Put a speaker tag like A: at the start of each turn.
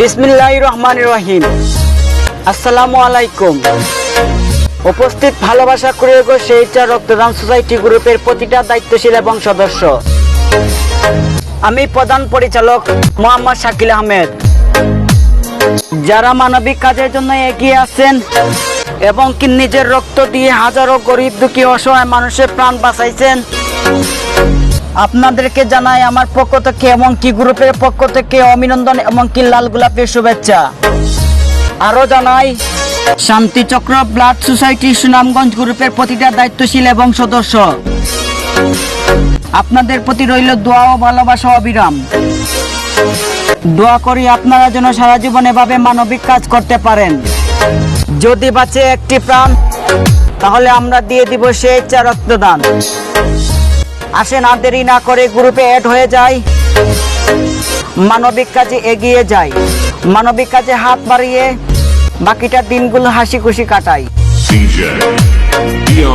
A: বিসমিল্লাহির রহমানির রহিম। আসসালামু আলাইকুম। উপস্থিত ভালোবাসা কুরিয়ার স্বেচ্ছা রক্তদান সোসাইটি গ্রুপের প্রতিটা দায়িত্বশীল এবং সদস্য, আমি প্রধান পরিচালক মোহাম্মদ শাকিল আহমেদ। যারা মানবিক কাজের জন্য এগিয়ে আসছেন এবং কি নিজের রক্ত দিয়ে হাজারো গরিব দুঃখী অসহায় মানুষের প্রাণ বাঁচাইছেন, আপনাদেরকে জানাই আমার পক্ষ থেকে এবং কি গ্রুপের পক্ষ থেকে অভিনন্দন এবং কি লাল গোলাপের শুভেচ্ছা। আরো জানাই শান্তি চক্র ব্লাড সোসাইটি সুনামগঞ্জ গ্রুপের প্রতিটা দায়িত্বশীল এবং সদস্য, আপনাদের প্রতি রইল দোয়া ও ভালোবাসা অবিরাম। দোয়া করি আপনারা যেন সারা জীবন এভাবে মানবিক কাজ করতে পারেন। যদি বাঁচে একটি প্রাণ, তাহলে আমরা দিয়ে দিব স্বেচ্ছা রক্তদান। আসেন আর দেরি না করে গ্রুপে অ্যাড হয়ে যায়, মানবিক কাজে এগিয়ে যাই, মানবিক কাজে হাত বাড়িয়ে বাকিটা দিনগুলো হাসি খুশি কাটাই।
B: DJ Dion